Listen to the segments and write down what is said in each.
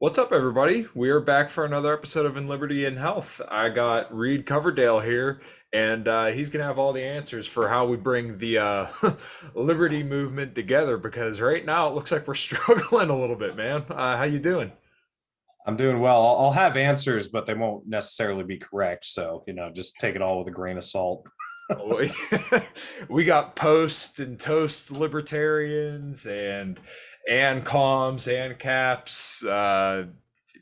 What's up, everybody? We are back for another episode of In Liberty and Health. I got Reed Coverdale here, and he's gonna have all the answers for how we bring the liberty movement together. Because right now it looks like we're struggling a little bit, man. How you doing? I'm doing well. I'll have answers, but they won't necessarily be correct. So, just take it all with a grain of salt. We we got post and toast libertarians and comms and caps.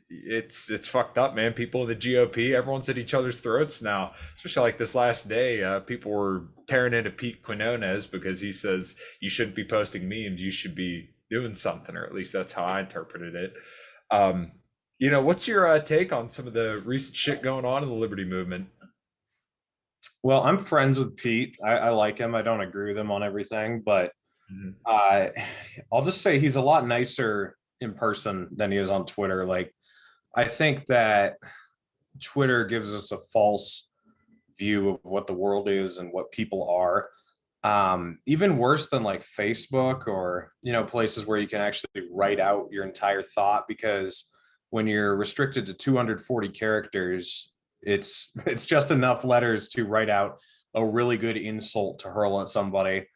It's fucked up, man. People in the GOP, everyone's at each other's throats now. Especially like this last day, people were tearing into Pete Quinones because he says you shouldn't be posting memes, you should be doing something, or at least that's how I interpreted it. Um, what's your take on some of the recent shit going on in the liberty movement? Well, I'm friends with Pete. I like him. I don't agree with him on everything, but Mhm. uh, I'll just say he's a lot nicer in person than he is on Twitter. Like, I think that Twitter gives us a false view of what the world is and what people are. Even worse than like Facebook or places where you can actually write out your entire thought, because when you're restricted to 240 characters, it's just enough letters to write out a really good insult to hurl at somebody.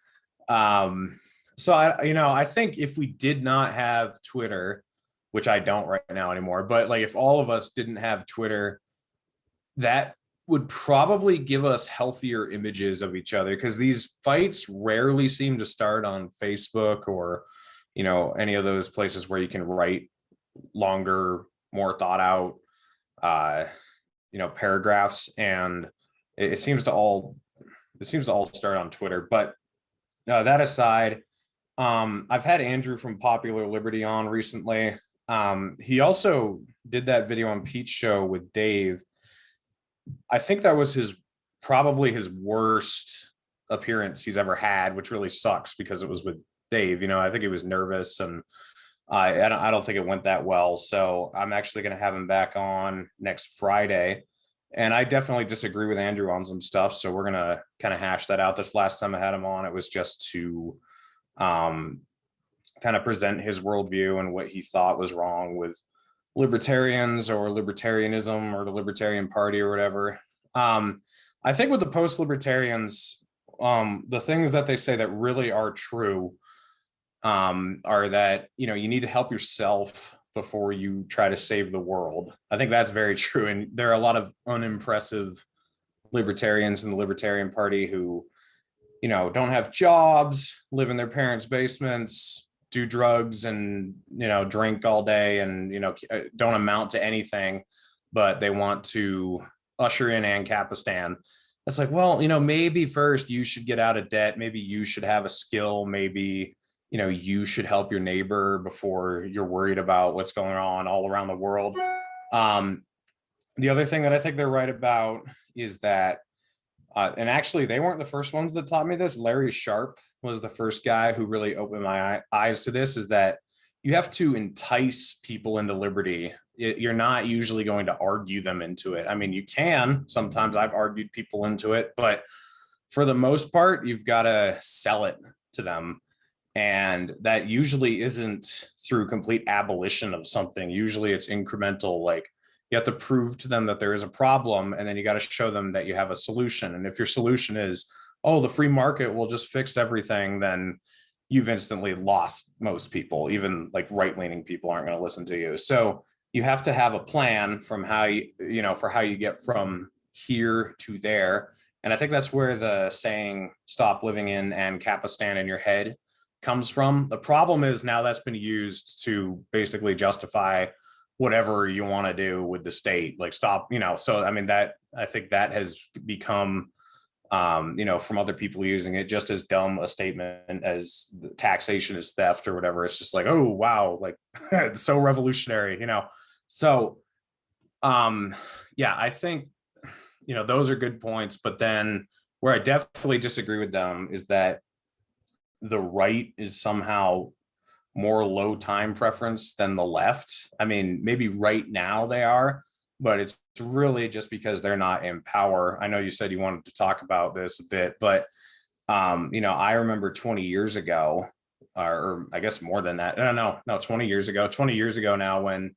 Um so I think if we did not have Twitter, which I don't right now anymore, but like if all of us didn't have Twitter, that would probably give us healthier images of each other, because these fights rarely seem to start on Facebook or any of those places where you can write longer, more thought out uh paragraphs. And it seems to all start on Twitter. But that aside, I've had Andrew from Popular Liberty on recently. He also did that video on Pete's show with Dave. I think that was probably his worst appearance he's ever had, which really sucks because it was with Dave. I think he was nervous, and I don't think it went that well. So I'm actually going to have him back on next Friday. And I definitely disagree with Andrew on some stuff. So we're going to kind of hash that out. This last time I had him on, it was just to um, kind of present his worldview and what he thought was wrong with libertarians or libertarianism or the Libertarian Party or whatever. Um, I think with the post libertarians, the things that they say that really are true are that you need to help yourself before you try to save the world. I think that's very true, and there are a lot of unimpressive libertarians in the Libertarian Party who don't have jobs, live in their parents' basements, do drugs, and drink all day, and don't amount to anything, but they want to usher in Ancapistan. It's like, well, maybe first you should get out of debt, maybe you should have a skill, maybe you should help your neighbor before you're worried about what's going on all around the world. um, the other thing that I think they're right about is that and actually, they weren't the first ones that taught me this. Larry Sharp was the first guy who really opened my eyes to this, is that you have to entice people into liberty. You're not usually going to argue them into it. I mean, you can. Sometimes I've argued people into it, but for the most part, you've got to sell it to them. And that usually isn't through complete abolition of something. Usually it's incremental, like you have to prove to them that there is a problem, and then you got to show them that you have a solution. And if your solution is, oh, the free market will just fix everything, then you've instantly lost most people. Even like right-leaning people aren't going to listen to you. So you have to have a plan from how for how you get from here to there. And I think that's where the saying "stop living in Ancapistan in your head" comes from. The problem is now that's been used to basically justify whatever you want to do with the state, like stop, so I mean, that I think that has become from other people using it just as dumb a statement as taxation is theft or whatever. It's just like, oh wow, like so revolutionary. So um yeah, I think those are good points. But then where I definitely disagree with them is that the right is somehow more low time preference than the left. I mean, maybe right now they are, but it's really just because they're not in power. I know you said you wanted to talk about this a bit, but I remember 20 years ago, or I guess more than that. No, 20 years ago now, when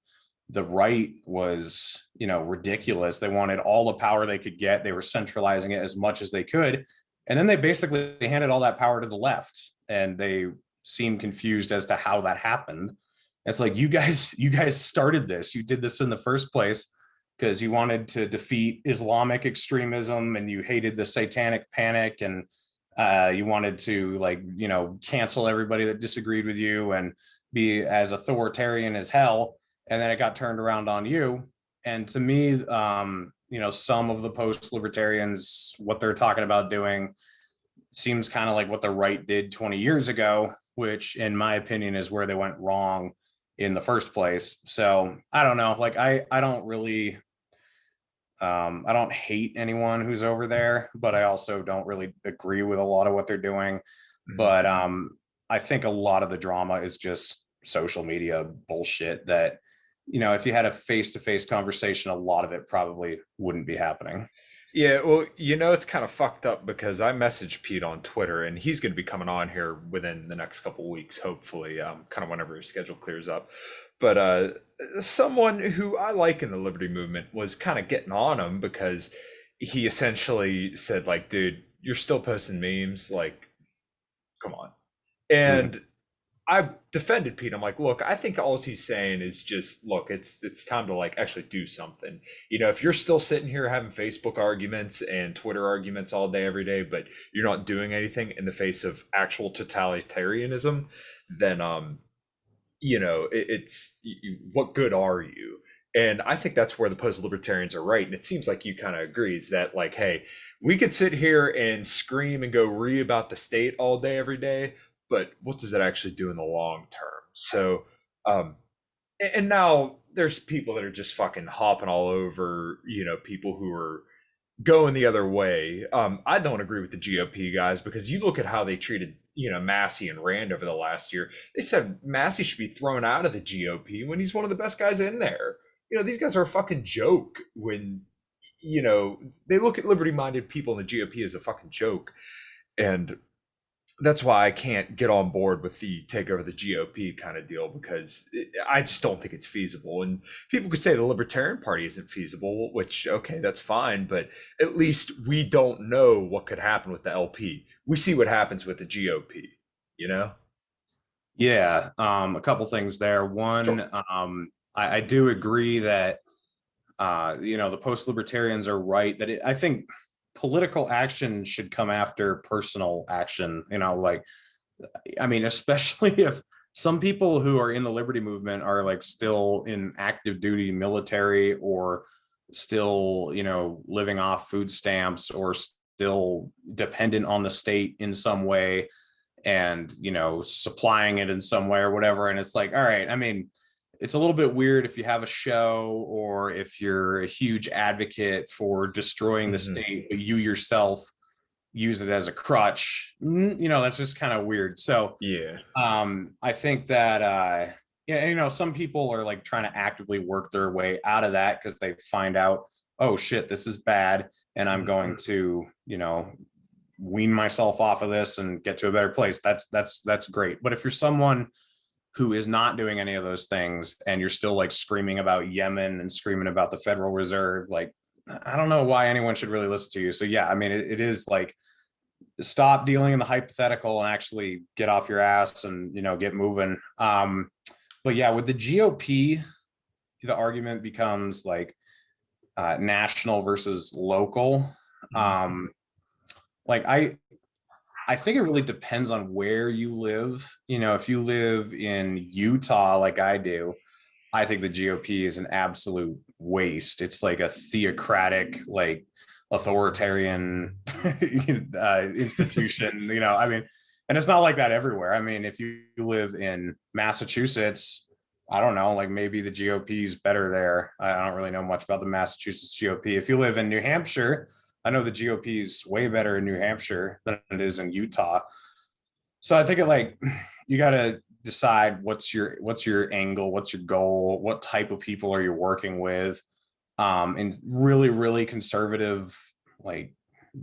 the right was, ridiculous. They wanted all the power they could get. They were centralizing it as much as they could. And then they basically handed all that power to the left, and they seemed confused as to how that happened. It's like, you guys started this. You did this in the first place because you wanted to defeat Islamic extremism, and you hated the satanic panic, and you wanted to, like, cancel everybody that disagreed with you and be as authoritarian as hell. And then it got turned around on you. And to me, some of the post libertarians, what they're talking about doing seems kind of like what the right did 20 years ago, which in my opinion is where they went wrong in the first place. So I don't know. Like, I don't really, I don't hate anyone who's over there, but I also don't really agree with a lot of what they're doing. Mhm. But I think a lot of the drama is just social media bullshit that, if you had a face-to-face conversation, a lot of it probably wouldn't be happening. Yeah, well, it's kind of fucked up because I messaged Pete on Twitter, and he's going to be coming on here within the next couple weeks, hopefully, kind of whenever his schedule clears up. But someone who I like in the Liberty Movement was kind of getting on him because he essentially said, like, dude, you're still posting memes, like, come on. Mhm. And I defended Pete. I'm like, look, I think all he's saying is just, look, it's time to like actually do something. If you're still sitting here having Facebook arguments and Twitter arguments all day, every day, but you're not doing anything in the face of actual totalitarianism, then it's what good are you? And I think that's where the post-libertarians are right. And it seems like you kind of agree is that, like, hey, we could sit here and scream and go read about the state all day, every day, but what does that actually do in the long term? So, um, and now there's people that are just fucking hopping all over, people who are going the other way. I don't agree with the GOP guys because you look at how they treated, Massey and Rand over the last year. They said Massey should be thrown out of the GOP when he's one of the best guys in there. These guys are a fucking joke when, they look at liberty minded people in the GOP as a fucking joke. And that's why I can't get on board with the take over the GOP kind of deal because I just don't think it's feasible. And people could say the Libertarian Party isn't feasible, which, okay, that's fine, but at least we don't know what could happen with the LP. We see what happens with the GOP, you know? Yeah, a couple things there. Sure. One, I do agree that the post-libertarians are right that I think political action should come after personal action. Like, I mean, especially if some people who are in the liberty movement are like still in active duty military, or still, living off food stamps, or still dependent on the state in some way, and, supplying it in some way or whatever. And it's like, all right, I mean, it's a little bit weird if you have a show, or if you're a huge advocate for destroying the Hmm. state, but you yourself use it as a crutch. That's just kind of weird. So Yeah. I think that yeah, some people are like trying to actively work their way out of that because they find out, oh shit, this is bad, and I'm Mhm. going to, wean myself off of this and get to a better place. That's great. But if you're someone who is not doing any of those things, and you're still like screaming about Yemen and screaming about the Federal Reserve, like, I don't know why anyone should really listen to you. So yeah, I mean, it is like, stop dealing in the hypothetical and actually get off your ass and, get moving. But yeah, with the GOP, the argument becomes like, national versus local. Mhm. Um, like, I think it really depends on where you live. If you live in Utah like I do, I think the GOP is an absolute waste. It's like a theocratic, like, authoritarian institution. I mean, and it's not like that everywhere. I mean, if you live in Massachusetts, I don't know, like, maybe the GOP is better there. I don't really know much about the Massachusetts GOP. If you live in New Hampshire, I know the GOP is way better in New Hampshire than it is in Utah. So I think it, like, you got to decide what's your angle, what's your goal, what type of people are you working with. In really, really conservative, like,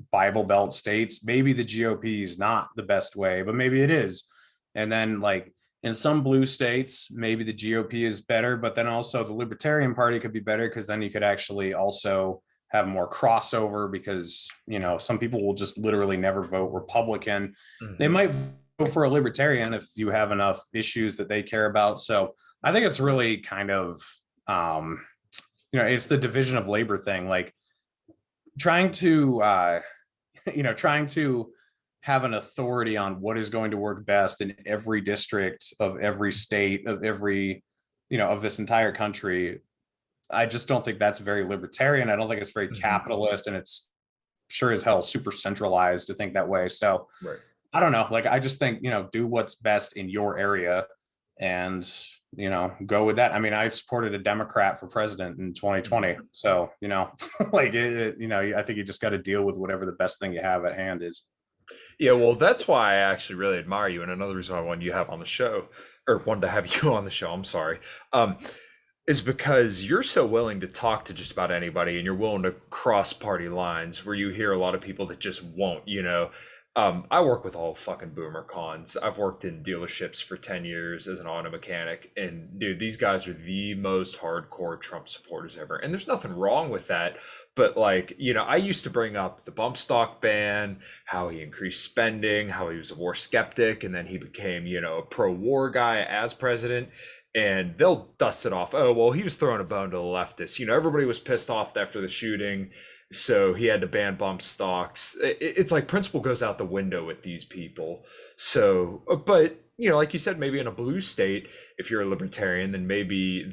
Bible Belt states, maybe the GOP is not the best way, but maybe it is. And then, like, in some blue states, maybe the GOP is better, but then also the Libertarian Party could be better because then you could actually also have more crossover because, some people will just literally never vote Republican. They Mhm. might vote for a Libertarian if you have enough issues that they care about. So I think it's really kind of, it's the division of labor thing, like trying to, trying to have an authority on what is going to work best in every district of every state of every, of this entire country. I just don't think that's very libertarian. I don't think it's very Mhm. capitalist, and it's sure as hell super centralized to think that way. So Right. I don't know. Like I just think, do what's best in your area and, go with that. I mean, I've supported a Democrat for president in 2020. Mhm. So, like I think you just got to deal with whatever the best thing you have at hand is. Yeah, well, that's why I actually really admire you, and another reason why I wanted you to have on the show, or wanted to have you on the show. I'm sorry, um, is because you're so willing to talk to just about anybody, and you're willing to cross party lines. Where you hear a lot of people that just won't. I work with all fucking boomer cons. I've worked in dealerships for 10 years as an auto mechanic, and dude, these guys are the most hardcore Trump supporters ever. And there's nothing wrong with that. But like, I used to bring up the bump stock ban, how he increased spending, how he was a war skeptic, and then he became, a pro-war guy as president. And they'll dust it off. Oh, well, he was throwing a bone to the leftists. Everybody was pissed off after the shooting, so he had to ban bump stocks. It's like principle goes out the window with these people. So, but like you said, maybe in a blue state, if you're a libertarian, then maybe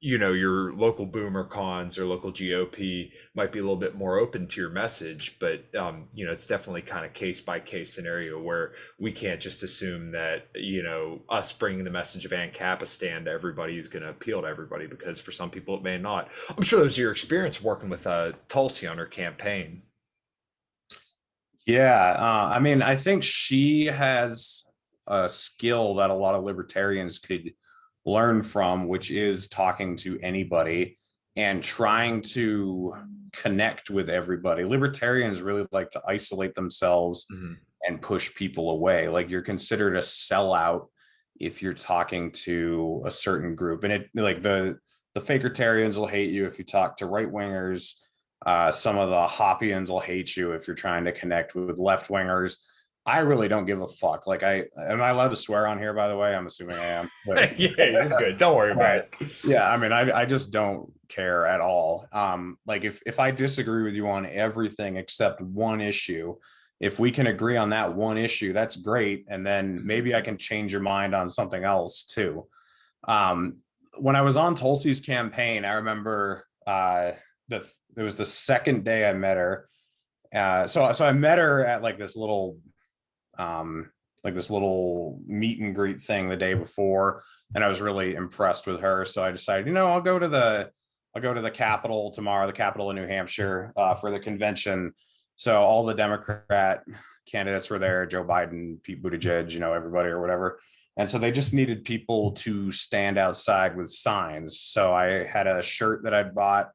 your local boomer cons or local GOP might be a little bit more open to your message. But it's definitely kind of case by case scenario where we can't just assume that us bringing the message of Ancapistan to everybody is going to appeal to everybody, because for some people it may not. I'm sure that was your experience working with Tulsi on her campaign. Yeah. I mean, I think she has a skill that a lot of libertarians could learn from, which is talking to anybody and trying to connect with everybody. Libertarians really like to isolate themselves Mhm. and push people away. Like you're considered a sellout if you're talking to a certain group. And it like the fakertarians will hate you if you talk to right wingers. Some of the Hoppians will hate you if you're trying to connect with left wingers. I really don't give a fuck. Like, am I allowed to swear on here? By the way, I'm assuming I am. But Yeah, you're good. Don't worry about right. it. Yeah, I mean, I just don't care at all. Like if I disagree with you on everything except one issue, if we can agree on that one issue, that's great. And then maybe I can change your mind on something else too. Um, when I was on Tulsi's campaign, I remember it was the second day I met her. So I met her at um, like this little meet and greet thing the day before, and I was really impressed with her. So I decided, I'll go to the Capitol tomorrow, the Capitol in New Hampshire, for the convention. So all the Democrat candidates were there: Joe Biden, Pete Buttigieg, everybody or whatever. And so they just needed people to stand outside with signs. So I had a shirt that I'd bought,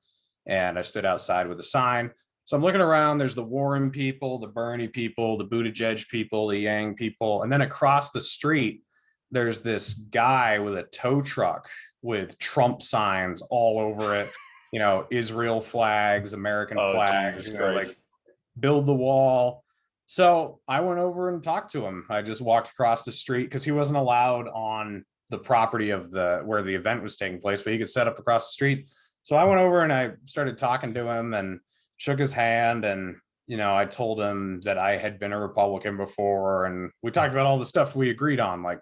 and I stood outside with a sign. So I'm looking around. There's the Warren people, the Bernie people, the Buttigieg people, the Yang people, and then across the street, there's this guy with a tow truck with Trump signs all over it. Israel flags, American Oh, flags. Jesus Like Christ. build the wall. So I went over and talked to him. I just walked across the street because he wasn't allowed on the property of the where the event was taking place, but he could set up across the street. So I went over and I started talking to him and shook his hand. And I told him that I had been a Republican before, and we talked about all the stuff we agreed on, like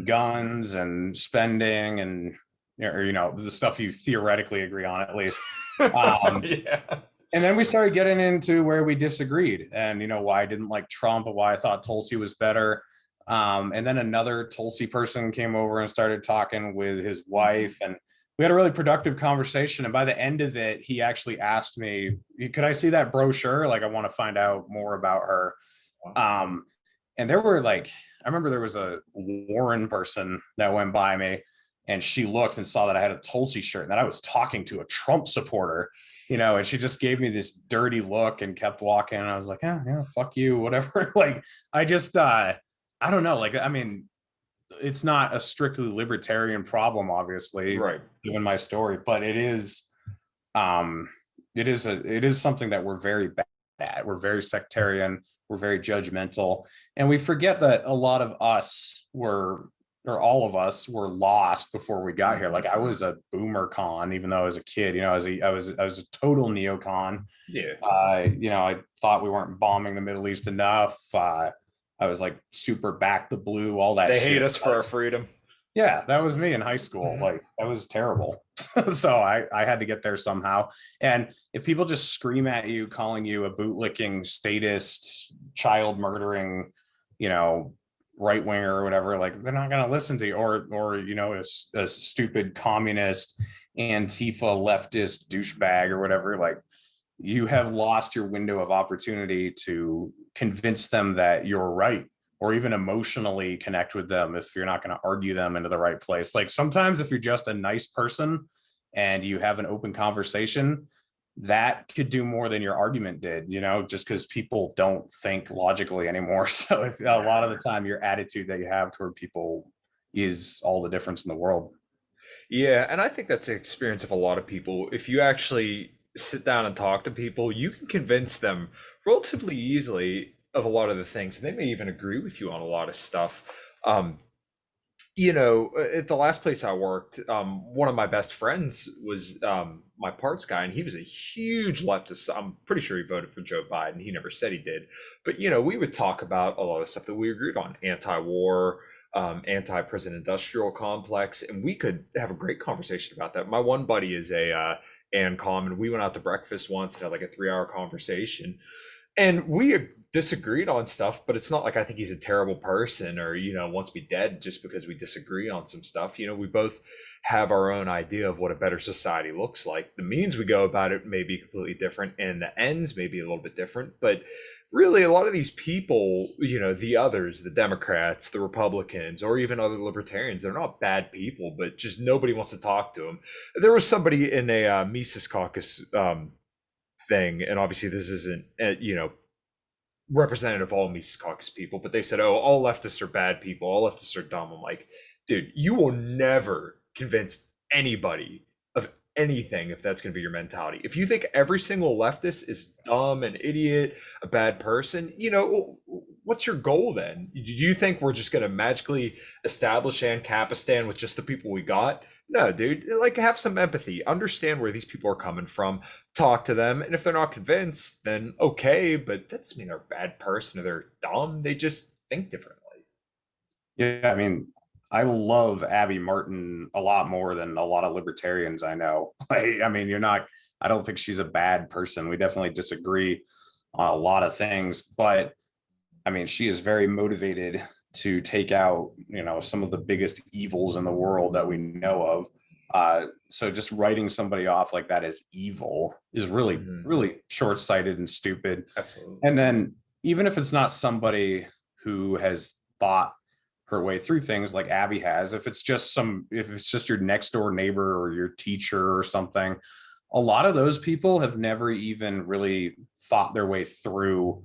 guns and spending and the stuff you theoretically agree on at least. Um, Yeah. and then we started getting into where we disagreed, and why I didn't like Trump and why I thought Tulsi was better. And then another Tulsi person came over and started talking with his wife, and we had a really productive conversation. And by the end of it, he actually asked me, could I see that brochure? Like, I want to find out more about her. um, and there were like, I remember there was a Warren person that went by me, and she looked and saw that I had a Tulsi shirt and that I was talking to a Trump supporter, and she just gave me this dirty look and kept walking. And I was like, yeah, fuck you, whatever. Like, I just, I don't know. Like, I mean, it's not a strictly libertarian problem, obviously, Right. given my story, but um, it is something that we're very bad at. We're very sectarian. We're very judgmental, and we forget that a lot of us were, or all of us were lost before we got here. Like I was a boomer con, even though I was a kid. I was a total neocon. Yeah. I thought we weren't bombing the Middle East enough. I was like super back the blue, all that They hate shit. us for our freedom. Yeah, that was me in high school. Mhm. Like that was terrible. So I had to get there somehow. And if people just scream at you, calling you a bootlicking, statist, child murdering, you know, right winger or whatever, like they're not going to listen to you. Or a stupid communist, Antifa leftist douchebag or whatever. Like you have lost your window of opportunity to convince them that you're right, or even emotionally connect with them if you're not going to argue them into the right place. Like sometimes if you're just a nice person and you have an open conversation, that could do more than your argument did, just because people don't think logically anymore. So if a lot of the time your attitude that you have toward people is all the difference in the world. Yeah, and I think that's an experience of a lot of people. If you actually sit down and talk to people, you can convince them relatively easily of a lot of the things. They may even agree with you on a lot of stuff. Um, at the last place I worked, one of my best friends was my parts guy, and he was a huge leftist. I'm pretty sure he voted for Joe Biden. He never said he did, but we would talk about a lot of stuff that we agreed on: anti-war, anti-prison industrial complex, and we could have a great conversation about that. My one buddy is a ANCOM, and we went out to breakfast once and had like a 3 hour conversation, and we disagreed on stuff, but it's not like I think he's a terrible person or wants me dead just because we disagree on some stuff. We both have our own idea of what a better society looks like. The means we go about it may be completely different, and the ends may be a little bit different, but really a lot of these people, the others, the Democrats, the Republicans, or even other libertarians, they're not bad people, but just nobody wants to talk to them. There was somebody in a Mises Caucus thing, and obviously this isn't representative of all Mises Caucus people, but they said, "Oh, all leftists are bad people. All leftists are dumb." I'm like, dude, you will never convince anybody of anything if that's going to be your mentality. If you think every single leftist is dumb, an idiot, a bad person, what's your goal then? Do you think we're just going to magically establish Ancapistan with just the people we got? No, dude, like have some empathy, understand where these people are coming from, talk to them, and if they're not convinced, then okay, but that doesn't mean they're a bad person or they're dumb. They just think differently. Yeah, I mean, I love Abby Martin a lot more than a lot of libertarians I know. I mean, I don't think she's a bad person. We definitely disagree on a lot of things, but I mean, she is very motivated to take out, some of the biggest evils in the world that we know of. So just writing somebody off like that as evil is really, Mhm. really short-sighted and stupid. Absolutely. And then even if it's not somebody who has thought her way through things like Abby has, if it's just your next door neighbor or your teacher or something, a lot of those people have never even really thought their way through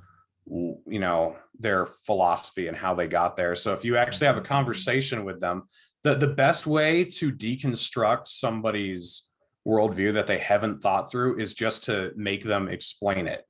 their philosophy and how they got there. So if you actually have a conversation with them, the best way to deconstruct somebody's worldview that they haven't thought through is just to make them explain it.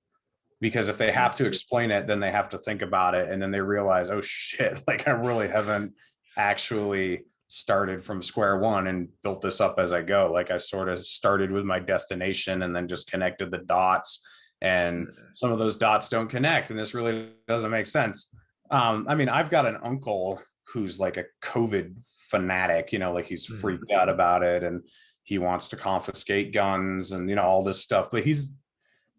Because if they have to explain it, then they have to think about it, and then they realize, oh shit, like I really haven't actually started from square one and built this up as I go. Like I sort of started with my destination and then just connected the dots, and some of those dots don't connect, and this really doesn't make sense. I mean, I've got an uncle who's like a COVID fanatic, like he's freaked out about it, and he wants to confiscate guns and all this stuff, but he's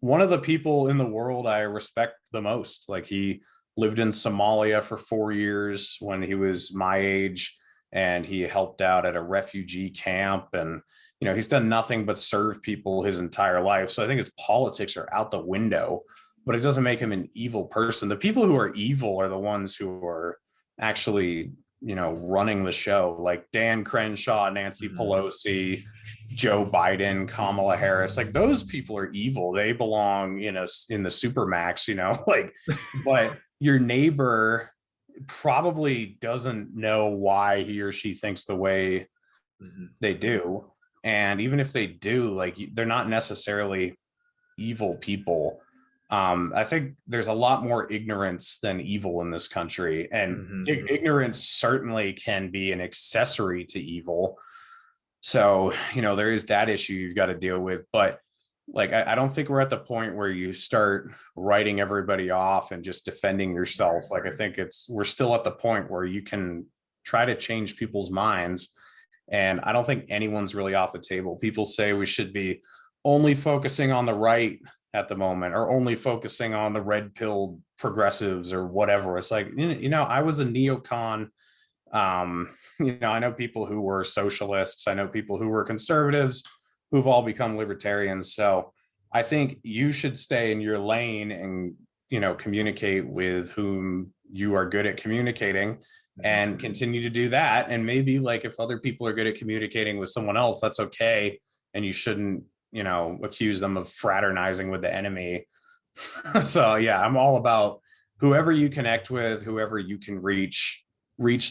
one of the people in the world I respect the most. Like he lived in Somalia for 4 years when he was my age, and he helped out at a refugee camp, and he's done nothing but serve people his entire life. So I think his politics are out the window, but it doesn't make him an evil person. The people who are evil are the ones who are actually running the show, like Dan Crenshaw, Nancy Pelosi, Joe Biden, Kamala Harris. Like those people are evil. They belong in the supermax, like, but your neighbor probably doesn't know why he or she thinks the way Mhm. they do. And even if they do, like, they're not necessarily evil people. I think there's a lot more ignorance than evil in this country, and Mhm. ignorance certainly can be an accessory to evil. So, there is that issue you've got to deal with. But like, I don't think we're at the point where you start writing everybody off and just defending yourself. Like, I think we're still at the point where you can try to change people's minds. And I don't think anyone's really off the table. People say we should be only focusing on the right at the moment, or only focusing on the red pilled progressives or whatever. It's like, I was a neocon. um I know people who were socialists, I know people who were conservatives, who've all become libertarians. So I think you should stay in your lane and communicate with whom you are good at communicating, Mhm. and continue to do that. And maybe, like, if other people are good at communicating with someone else, that's okay, and you shouldn't accuse them of fraternizing with the enemy. So yeah, I'm all about whoever you connect with, whoever you can reach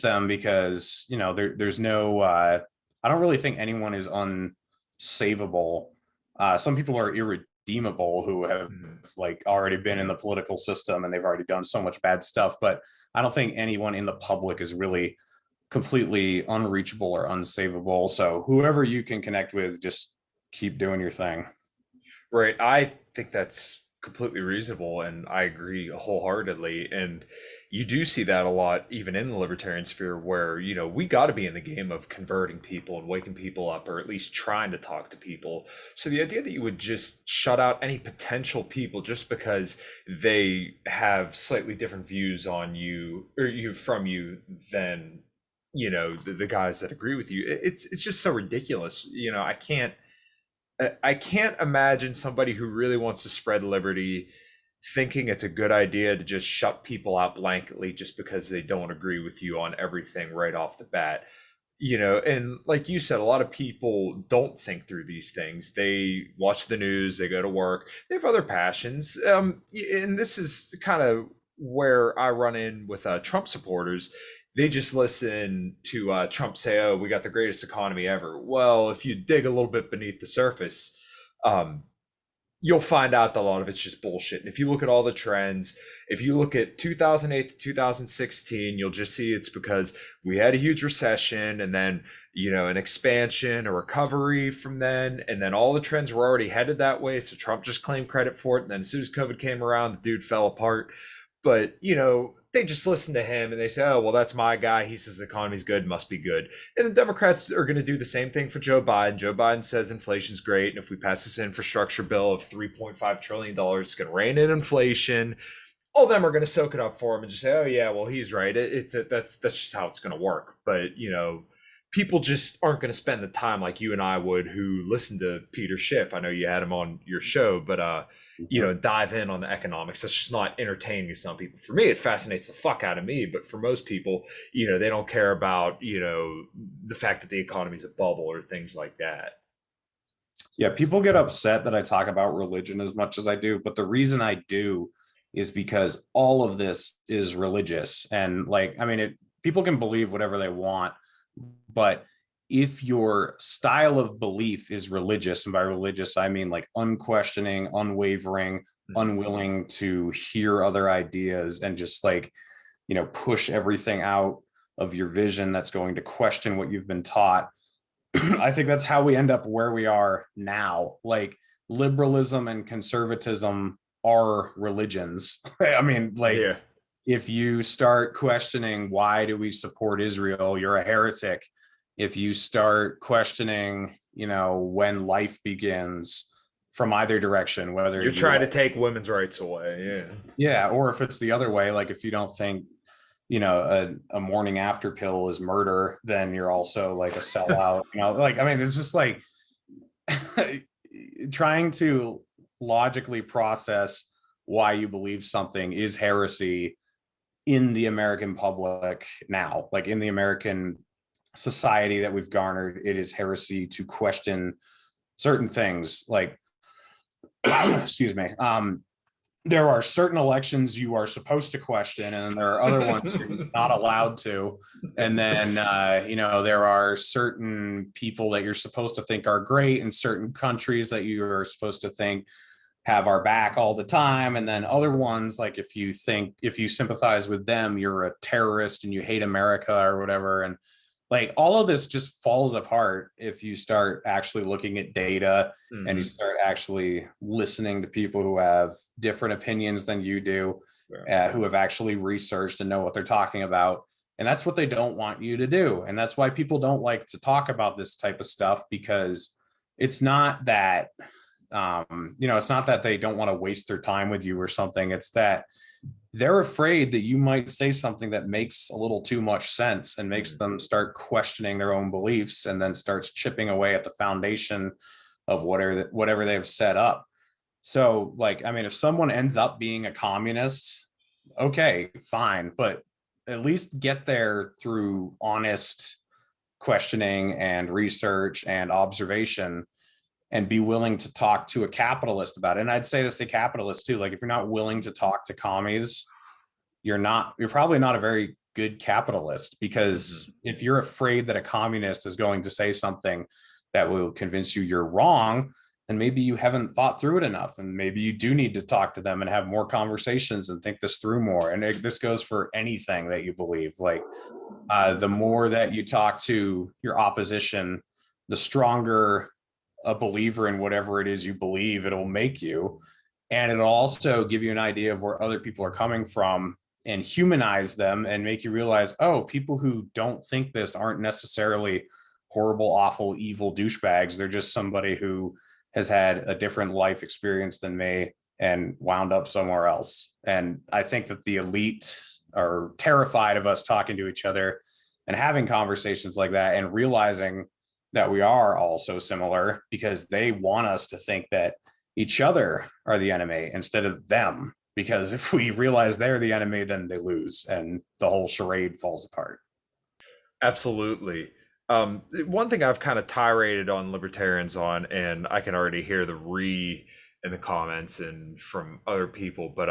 them, because there's no I don't really think anyone is unsavable. Some people are irredeemable who have, Mhm. like, already been in the political system and they've already done so much bad stuff, but I don't think anyone in the public is really completely unreachable or unsavable. So whoever you can connect with, just keep doing your thing. Right. I think that's completely reasonable, and I agree wholeheartedly. And you do see that a lot, even in the libertarian sphere, where, we got to be in the game of converting people and waking people up, or at least trying to talk to people. So the idea that you would just shut out any potential people just because they have slightly different views on you, or you from you, than, the guys that agree with you, it's just so ridiculous. I can't imagine somebody who really wants to spread liberty thinking it's a good idea to just shut people out blanketly just because they don't agree with you on everything right off the bat. And like you said, a lot of people don't think through these things. They watch the news, they go to work, they have other passions. And this is kind of where I run in with Trump supporters. They just listen to Trump say, "Oh, we got the greatest economy ever." Well, if you dig a little bit beneath the surface, um, you'll find out that a lot of it's just bullshit. And if you look at all the trends, if you look at 2008 to 2016, you'll just see it's because we had a huge recession, and then, an expansion, a recovery from then. And then all the trends were already headed that way. So Trump just claimed credit for it. And then as soon as COVID came around, the dude fell apart. But, they just listen to him and they say, "Oh, well, that's my guy. He says the economy's good, must be good." And the Democrats are going to do the same thing for Joe Biden. Joe Biden says inflation's great. And if we pass this infrastructure bill of $3.5 trillion, it's going to rein in inflation. All of them are going to soak it up for him and just say, "Oh, yeah, well, he's right. That's just how it's going to work." But, people just aren't going to spend the time like you and I would, who listen to Peter Schiff. I know you had him on your show, but dive in on the economics. That's just not entertaining to some people. For me, it fascinates the fuck out of me, but for most people, they don't care about, the fact that the economy is a bubble or things like that. Yeah, people get upset that I talk about religion as much as I do, but the reason I do is because all of this is religious. And, like, I mean, people can believe whatever they want, but if your style of belief is religious, and by religious I mean like unquestioning, unwavering, Mhm. unwilling to hear other ideas, and just, like, push everything out of your vision that's going to question what you've been taught. I think that's how we end up where we are now. Like, liberalism and conservatism are religions. I mean, like, Yeah. if you start questioning why do we support Israel, you're a heretic. If you start questioning, when life begins from either direction, whether You're you trying to like, take women's rights away. Yeah. yeah, or if it's the other way, like, if you don't think, a morning after pill is murder, then you're also like a sellout. Like, I mean, it's just like trying to logically process why you believe something is heresy in the American public now. Like, in the American society that we've garnered, it is heresy to question certain things. Like, excuse me. there are certain elections you are supposed to question, and there are other ones you're not allowed to. And then, there are certain people that you're supposed to think are great, and certain countries that you are supposed to think have our back all the time. And then other ones, like if you sympathize with them, you're a terrorist and you hate America or whatever. And like all of this just falls apart if you start actually looking at data and you start actually listening to people who have different opinions than you do, who have actually researched and know what they're talking about. And that's what they don't want you to do. And that's why people don't like to talk about this type of stuff, because it's not that, it's not that they don't want to waste their time with you or something. It's that they're afraid that you might say something that makes a little too much sense and makes them start questioning their own beliefs, and then starts chipping away at the foundation of whatever they've set up. So, like, I mean, if someone ends up being a communist, okay, fine, but at least get there through honest questioning and research and observation, and be willing to talk to a capitalist about it. And I'd say this to capitalists too. Like, if you're not willing to talk to commies, you're probably not a very good capitalist, because if you're afraid that a communist is going to say something that will convince you you're wrong, then maybe you haven't thought through it enough. And maybe you do need to talk to them and have more conversations and think this through more. And this goes for anything that you believe. Like, the more that you talk to your opposition, the stronger a believer in whatever it is you believe it'll make you. And it'll also give you an idea of where other people are coming from and humanize them and make you realize, oh, people who don't think this aren't necessarily horrible, awful, evil douchebags. They're just somebody who has had a different life experience than me and wound up somewhere else. And I think that the elite are terrified of us talking to each other and having conversations like that, and realizing that we are all so similar, because they want us to think that each other are the enemy instead of them. Because if we realize they're the enemy, then they lose and the whole charade falls apart. Absolutely. One thing I've kind of tirade on libertarians on, and I can already hear the in the comments and from other people, but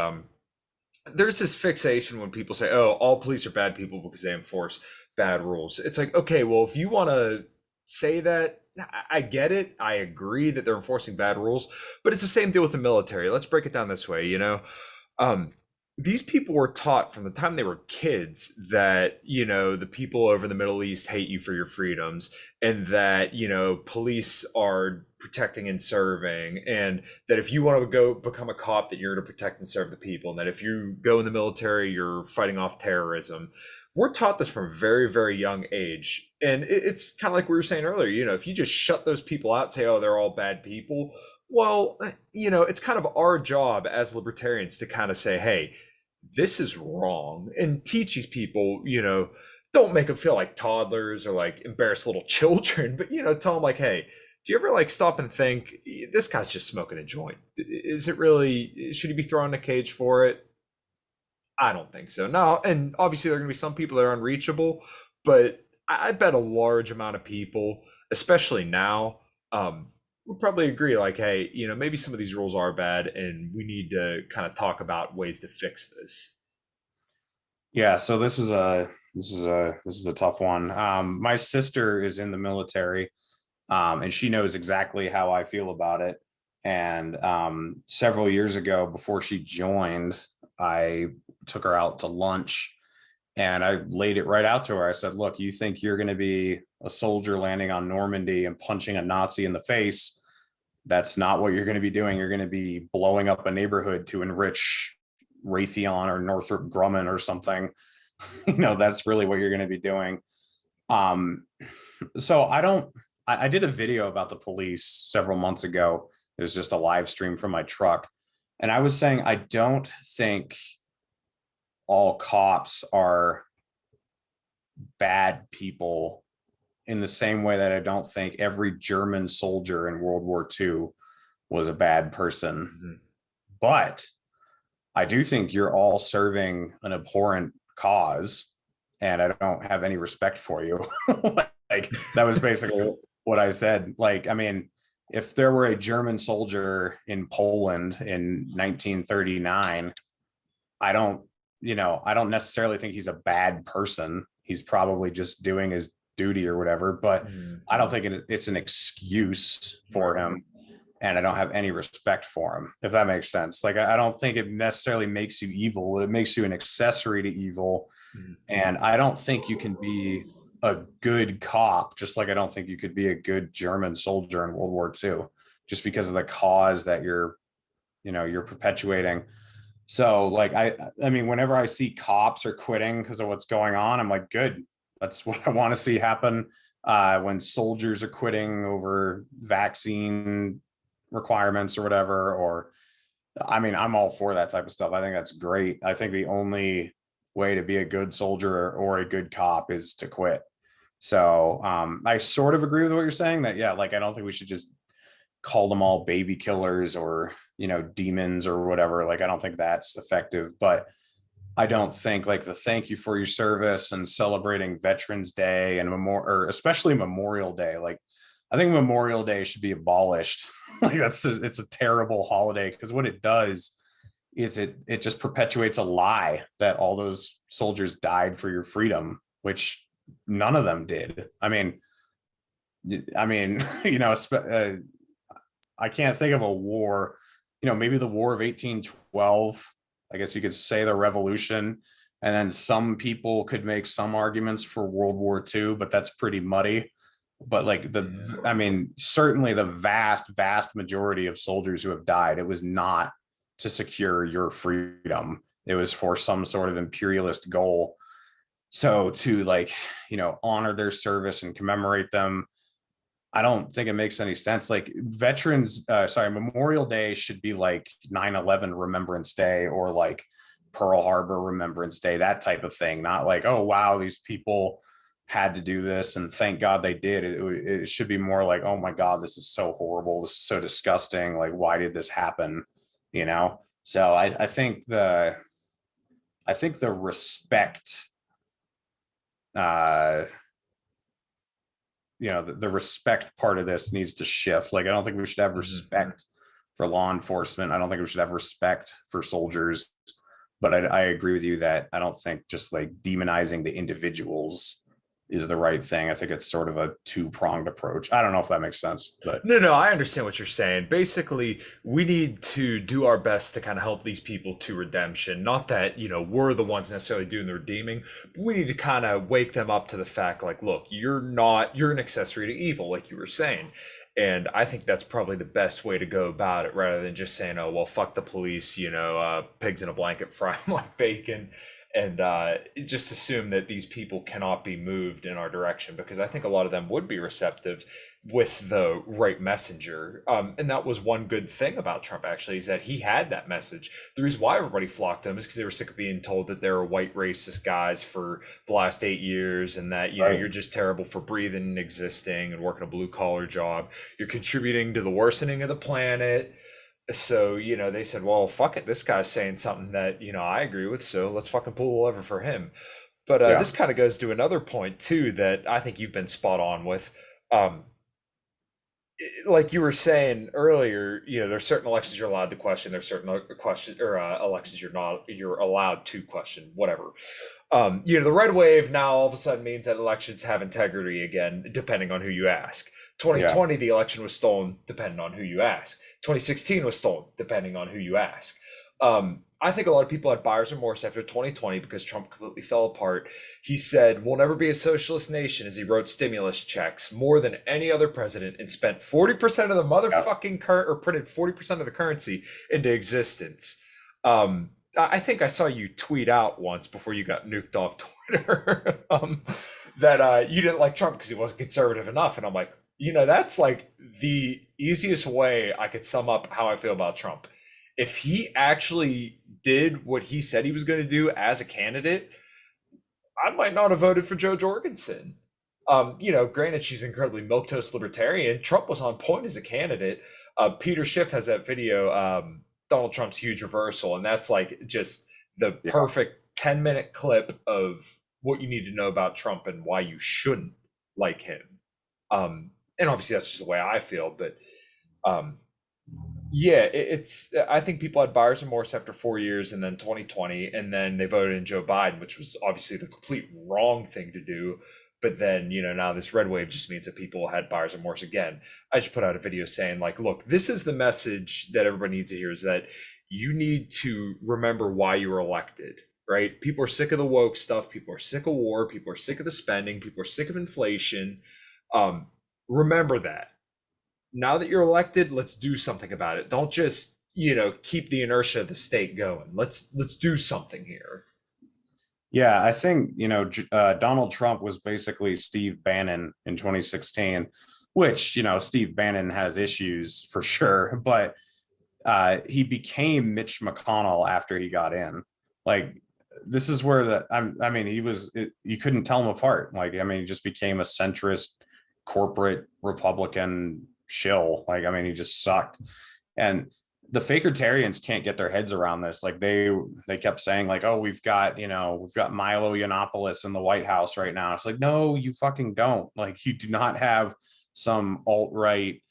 there's this fixation when people say, "Oh, all police are bad people because they enforce bad rules." It's like, okay, well, if you want to say that, I get it. I agree that they're enforcing bad rules, but it's the same deal with the military. Let's break it down this way, these people were taught from the time they were kids that, the people over the Middle East hate you for your freedoms, and that, police are protecting and serving, and that if you want to go become a cop, that you're to protect and serve the people, and that if you go in the military, you're fighting off terrorism. We're taught this from a very, very young age. And it's kind of like we were saying earlier, if you just shut those people out, say, oh, they're all bad people, well, it's kind of our job as libertarians to kind of say, hey, this is wrong, and teach these people, don't make them feel like toddlers or like embarrassed little children, but, tell them like, hey, do you ever like stop and think, this guy's just smoking a joint? Is it really, should he be thrown in a cage for it? I don't think so. No, and obviously there are going to be some people that are unreachable, but I bet a large amount of people, especially now, would probably agree like, hey, maybe some of these rules are bad and we need to kind of talk about ways to fix this. Yeah, so this is a tough one. My sister is in the military, and she knows exactly how I feel about it. And several years ago, before she joined, I took her out to lunch and I laid it right out to her. I said, look, you think you're going to be a soldier landing on Normandy and punching a Nazi in the face? That's not what you're going to be doing. You're going to be blowing up a neighborhood to enrich Raytheon or Northrop Grumman or something. That's really what you're going to be doing. So I did a video about the police several months ago. It was just a live stream from my truck. And I was saying, I don't think all cops are bad people in the same way that I don't think every German soldier in World War II was a bad person. Mm-hmm. But I do think you're all serving an abhorrent cause, and I don't have any respect for you. Like, that was basically what I said. Like, I mean, if there were a German soldier in Poland in 1939, I don't, I don't necessarily think he's a bad person. He's probably just doing his duty or whatever, but I don't think it's an excuse for him. And I don't have any respect for him, if that makes sense. Like, I don't think it necessarily makes you evil. It makes you an accessory to evil. And I don't think you can be a good cop, just like I don't think you could be a good German soldier in World War II, just because of the cause that you're perpetuating. So like I mean, whenever I see cops are quitting because of what's going on, I'm like, good. That's what I want to see happen. When soldiers are quitting over vaccine requirements or whatever, or I mean, I'm all for that type of stuff. I think that's great. I think the only way to be a good soldier or a good cop is to quit. So I sort of agree with what you're saying that, yeah, like I don't think we should just call them all baby killers or, demons or whatever. Like, I don't think that's effective, but I don't think like the thank you for your service and celebrating Veterans Day and or especially Memorial Day. Like, I think Memorial Day should be abolished. Like, it's a terrible holiday because what it does is it just perpetuates a lie that all those soldiers died for your freedom, which none of them did. I mean, I can't think of a war, maybe the War of 1812. I guess you could say the Revolution. And then some people could make some arguments for World War II, but that's pretty muddy. But like I mean, certainly the vast, vast majority of soldiers who have died, it was not to secure your freedom. It was for some sort of imperialist goal. So to like, honor their service and commemorate them, I don't think it makes any sense. Like Memorial Day should be like 9/11 Remembrance Day or like Pearl Harbor Remembrance Day, that type of thing. Not like, oh, wow, these people had to do this and thank God they did. It should be more like, oh my God, this is so horrible. This is so disgusting. Like, why did this happen? So I think the respect, uh, the respect part of this needs to shift. Like, I don't think we should have respect for law enforcement. I don't think we should have respect for soldiers. But I agree with you that I don't think just like demonizing the individuals is the right thing. I think it's sort of a two-pronged approach. I don't know if that makes sense, but No, I understand what you're saying. Basically, we need to do our best to kind of help these people to redemption. Not that, we're the ones necessarily doing the redeeming, but we need to kind of wake them up to the fact like, look, you're an accessory to evil, like you were saying. And I think that's probably the best way to go about it rather than just saying, oh, well, fuck the police, pigs in a blanket, fry them like bacon. And just assume that these people cannot be moved in our direction because I think a lot of them would be receptive with the right messenger. And that was one good thing about Trump, actually, is that he had that message. The reason why everybody flocked to him is because they were sick of being told that they were white racist guys for the last 8 years and that, right. you're just terrible for breathing and existing and working a blue collar job. You're contributing to the worsening of the planet. So, they said, well, fuck it. This guy's saying something that, I agree with. So let's fucking pull the lever for him. But Yeah. this kind of goes to another point, too, that I think you've been spot on with. Like you were saying earlier, there's certain elections you're allowed to question. There's certain elections you're allowed to question, whatever. The red wave now all of a sudden means that elections have integrity again, depending on who you ask. 2020, the election was stolen, depending on who you ask. 2016 was stolen, depending on who you ask. I think a lot of people had buyer's remorse after 2020 because Trump completely fell apart. He said, we'll never be a socialist nation as he wrote stimulus checks more than any other president and spent 40% of the motherfucking or printed 40% of the currency into existence. I think I saw you tweet out once before you got nuked off Twitter that you didn't like Trump because he wasn't conservative enough. And I'm like, that's like the easiest way I could sum up how I feel about Trump. If he actually did what he said he was going to do as a candidate, I might not have voted for Joe Jorgensen. Granted, she's incredibly milquetoast libertarian. Trump was on point as a candidate. Peter Schiff has that video, Donald Trump's huge reversal, and that's like just the perfect 10-minute clip of what you need to know about Trump and why you shouldn't like him. And obviously that's just the way I feel, but Um, yeah, it's. I think people had buyer's remorse after 4 years, and then 2020, and then they voted in Joe Biden, which was obviously the complete wrong thing to do. But then, now this red wave just means that people had buyer's remorse again. I just put out a video saying, like, look, this is the message that everybody needs to hear: is that you need to remember why you were elected, right? People are sick of the woke stuff. People are sick of war. People are sick of the spending. People are sick of inflation. Um, Remember that now that you're elected, let's do something about it. Don't just, keep the inertia of the state going. Let's do something here. Yeah, I think, Donald Trump was basically Steve Bannon in 2016, which, Steve Bannon has issues for sure, but he became Mitch McConnell after he got in. Like, this is where I mean, you couldn't tell him apart. Like, I mean, he just became a centrist corporate Republican shill. Like, I mean, he just sucked. And the Fakertarians can't get their heads around this. Like, they kept saying, like, oh, we've got Milo Yiannopoulos in the White House right now. It's like, no, you fucking don't. Like, you do not have some alt-right,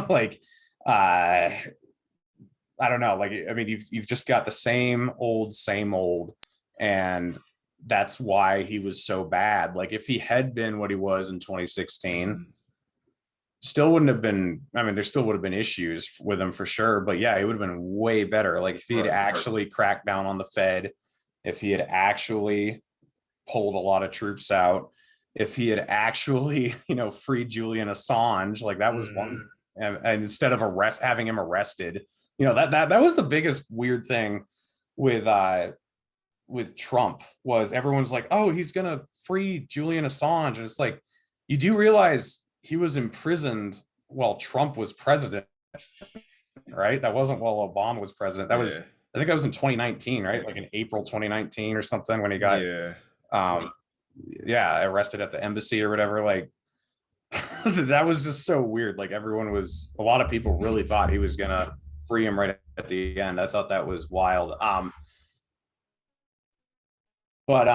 like uh I don't know. Like, I mean, you've just got the same old, and that's why he was so bad. Like, if he had been what he was in 2016, Mm, still wouldn't have been. I mean, there still would have been issues with him for sure. But yeah, it would have been way better. Like, if he had right. actually cracked down on the Fed, if he had actually pulled a lot of troops out, if he had actually, freed Julian Assange, like that was one. Mm, And instead of having him arrested, that was the biggest weird thing with Trump. Was everyone's like, oh, he's gonna free Julian Assange, and it's like, you do realize he was imprisoned while Trump was president, right? That wasn't while Obama was president. That was, yeah. I think that was in 2019, right? Like in April 2019 or something, when he got Yeah. um yeah, arrested at the embassy or whatever. Like, that was just so weird. Like, a lot of people really thought he was gonna free him right at the end. I thought that was wild. But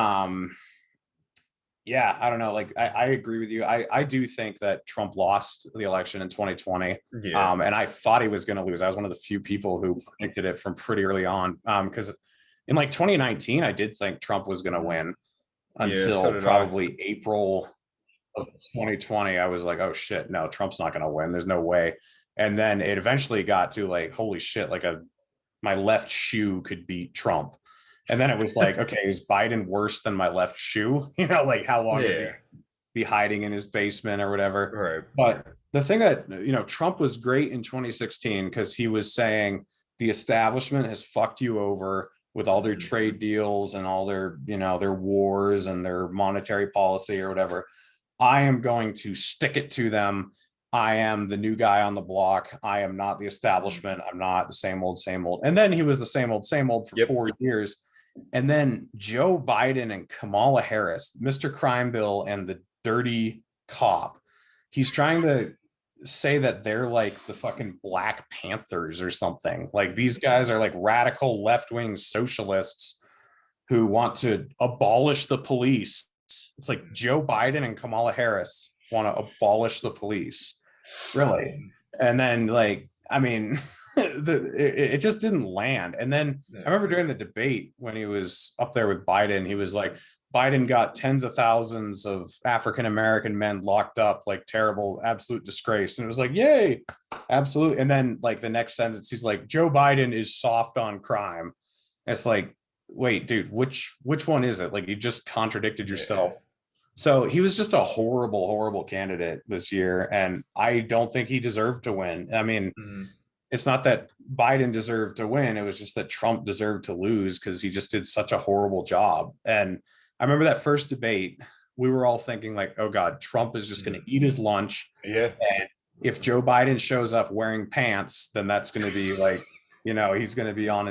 yeah, I don't know. Like, I agree with you. I do think that Trump lost the election in 2020. Yeah. And I thought he was gonna lose. I was one of the few people who predicted it from pretty early on. Because in like 2019, I did think Trump was gonna Mm, win yeah. So until did I. probably April of 2020. I was like, oh shit, no, Trump's not going to win. There's no way. And then it eventually got to, like, holy shit, like, my left shoe could beat Trump. And then it was like, okay, is Biden worse than my left shoe? Like, how long is he Yeah. be hiding in his basement or whatever? Right. But the thing that, Trump was great in 2016 because he was saying the establishment has fucked you over with all their Mhm. trade deals and all their, their wars and their monetary policy or whatever. I am going to stick it to them. I am the new guy on the block. I am not the Mhm. establishment. I'm not the same old, same old. And then he was the same old for Yep. 4 years. And then Joe Biden and Kamala Harris, Mr. Crime Bill and the dirty cop, he's trying to say that they're like the fucking Black Panthers or something. Like, these guys are like radical left-wing socialists who want to abolish the police. It's like Joe Biden and Kamala Harris want to abolish the police, really. Mhm. And then, like, I mean, it just didn't land. And then I Yeah. remember during the debate when he was up there with Biden, he was like, Biden got tens of thousands of African American men locked up, like, terrible, absolute disgrace. And it was like, yay, absolutely. And then, like, the next sentence, he's like, Joe Biden is soft on crime. It's like, wait, dude, which one is it? Like, you just contradicted Yeah. yourself. So he was just a horrible, horrible candidate this year, and I don't think he deserved to win. I mean, Mhm. it's not that Biden deserved to win; it was just that Trump deserved to lose because he just did such a horrible job. And I remember that first debate, we were all thinking, like, "Oh God, Trump is just going Mhm. to eat his lunch, Yeah. and if Joe Biden shows up wearing pants, then that's going to be like, he's going to be on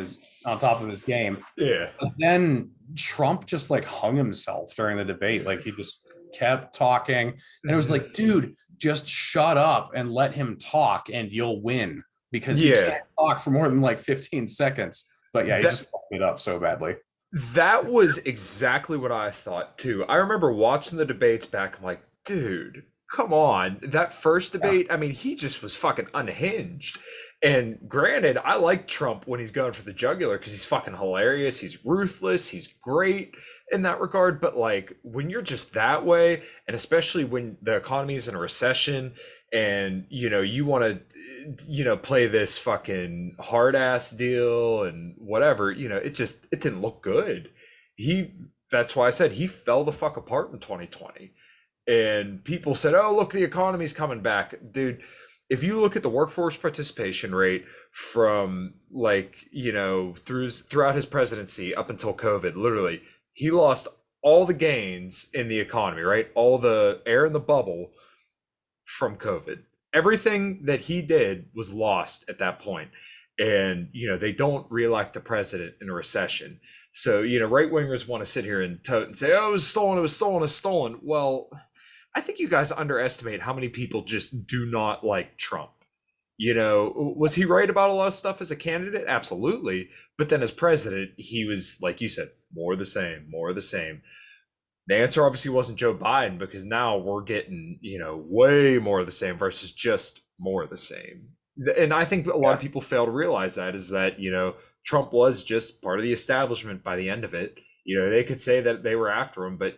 top of his game." Yeah. But then Trump just, like, hung himself during the debate. Like, he just kept talking. And it was Mhm. like, dude, just shut up and let him talk and you'll win, because he Yeah. can't talk for more than like 15 seconds. But yeah, he That just fucked it up so badly. that was exactly what I thought too. I remember watching the debates back. I'm like, dude, come on. That first Yeah. debate, I mean, he just was fucking unhinged. And granted, I like Trump when he's going for the jugular because he's fucking hilarious. He's ruthless. He's great in that regard. But like when you're just that way, and especially when the economy is in a recession and you want to play this fucking hard ass deal and whatever, it didn't look good. He That's why I said he fell the fuck apart in 2020. And people said, "Oh, look, the economy's coming back." Dude, if you look at the workforce participation rate from throughout his presidency up until COVID, literally, he lost all the gains in the economy, right? All the air in the bubble from COVID. Everything that he did was lost at that point. And, they don't reelect a president in a recession. So, right wingers want to sit here and tote and say, "Oh, it was stolen, it was stolen, it was stolen." Well, I think you guys underestimate how many people just do not like Trump. Was he right about a lot of stuff as a candidate? Absolutely. But then as president, he was, like you said, more of the same, more of the same. The answer obviously wasn't Joe Biden because now we're getting, way more of the same versus just more of the same. And I think a lot of Yeah. people fail to realize that is that, Trump was just part of the establishment by the end of it. They could say that they were after him, but,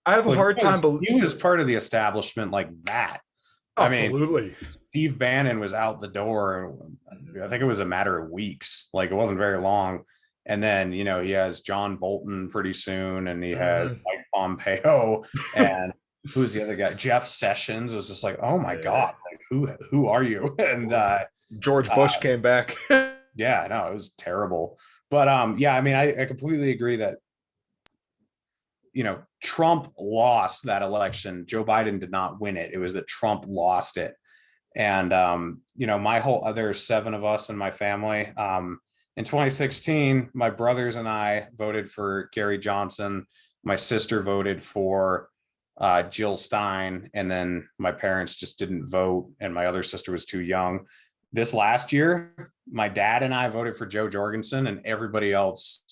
I have a Well, hard time. he was part of the establishment like that. I mean, Absolutely. Steve Bannon was out the door. I think it was a matter of weeks. Like it wasn't very long. And then, he has John Bolton pretty soon, and he has Mhm. Mike Pompeo, and who's the other guy? Jeff Sessions was just like, oh my Yeah. God, like who are you? And George uh, Bush came back. yeah, no, it was terrible. But yeah, I mean, I completely agree that Trump lost that election. Joe Biden did not win it. It was that Trump lost it. And my whole other 7 of us in my family, in 2016, my brothers and I voted for Gary Johnson. My sister voted for Jill Stein, and then my parents just didn't vote, and my other sister was too young. This last year, my dad and I voted for Joe Jorgensen, and everybody else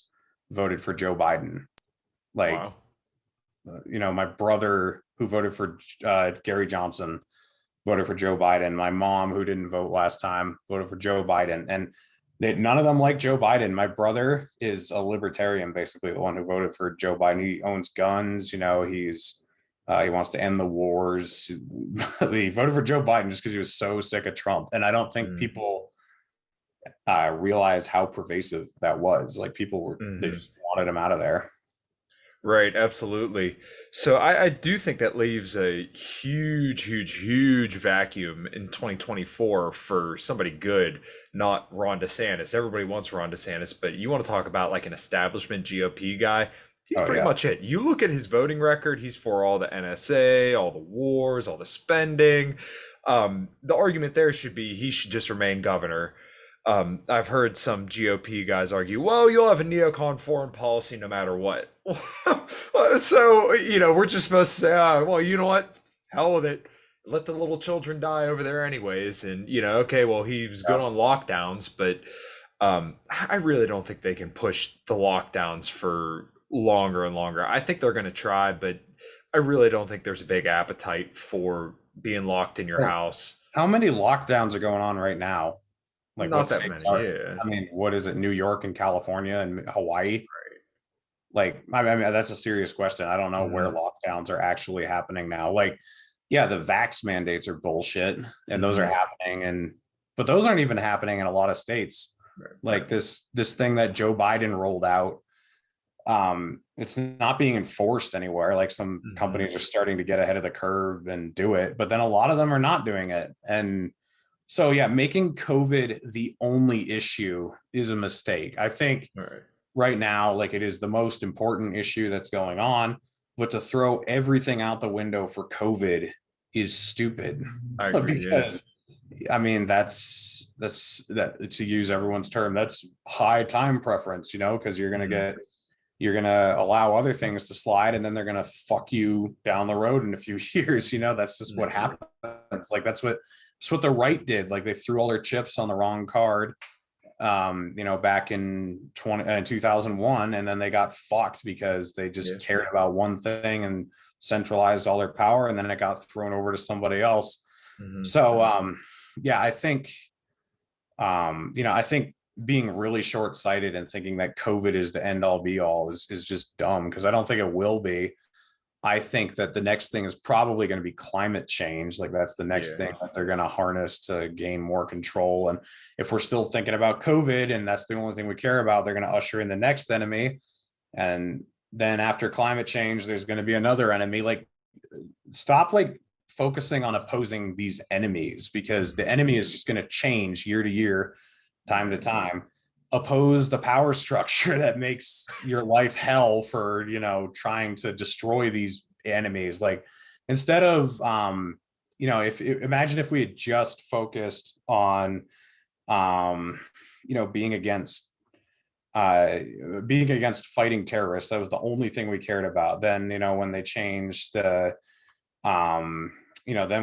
voted for Joe Biden. Like, Wow. my brother who voted for Gary Johnson voted for Joe Biden. My mom, who didn't vote last time, voted for Joe Biden. And none of them like Joe Biden. My brother is a libertarian, basically the one who voted for Joe Biden. He owns guns. He wants to end the wars. He voted for Joe Biden just because he was so sick of Trump. And I don't think Mm. people realize how pervasive that was. Like they Mhm. just wanted him out of there. Right, absolutely. So I do think that leaves a huge, huge, huge vacuum in 2024 for somebody good, not Ron DeSantis. Everybody wants Ron DeSantis, but you want to talk about like an establishment GOP guy, he's Oh pretty yeah. much it. You look at his voting record, he's for all the NSA, all the wars, all the spending. The argument there should be he should just remain governor. I've heard some GOP guys argue, well, you'll have a neocon foreign policy no matter what. So, we're just supposed to say, well, you know what? Hell with it. Let the little children die over there anyways. And, okay, well, he was good Yeah. on lockdowns, but I really don't think they can push the lockdowns for longer and longer. I think they're going to try, but I really don't think there's a big appetite for being locked in your Well, house. how many lockdowns are going on right now? Like Not what that states many, are? yeah. I mean, what is it? New York and California and Hawaii? Like, I mean, that's a serious question. I don't know where Hmm. lockdowns are actually happening now. Like, yeah, the vax mandates are bullshit, and those are Hmm. happening, but those aren't even happening in a lot of states. Right, Like this thing that Joe Biden rolled out, it's not being enforced anywhere. Like some hmm. companies are starting to get ahead of the curve and do it, but then a lot of them are not doing it. And so, yeah, making COVID the only issue is a mistake. I think All right. right now, like it is the most important issue that's going on, but to throw everything out the window for COVID is stupid I agree. Yeah. because I mean that to use everyone's term, that's high time preference, because Hmm. you're gonna allow other things to slide, and then they're gonna fuck you down the road in a few years. That's just what Hmm. happens. Like that's what the right did. Like they threw all their chips on the wrong card, back in 2001, and then they got fucked because they Yeah. just cared about one thing, and centralized all their power, and then it got thrown over to somebody else. Mhm. So yeah, I think I think being really short-sighted and thinking that COVID is the end all be all is just dumb, because I don't think it will be. I think that the next thing is probably going to be climate change. Like that's the next Yeah. thing that they're going to harness to gain more control. And if we're still thinking about COVID and that's the only thing we care about, they're going to usher in the next enemy. And then after climate change, there's going to be another enemy. Like, stop like focusing on opposing these enemies, because the enemy is just going to change year to year, time to time. Oppose the power structure that makes your life hell for, trying to destroy these enemies. Like, instead of if imagine if we had just focused on being against fighting terrorists. That was the only thing we cared about. Then when they changed then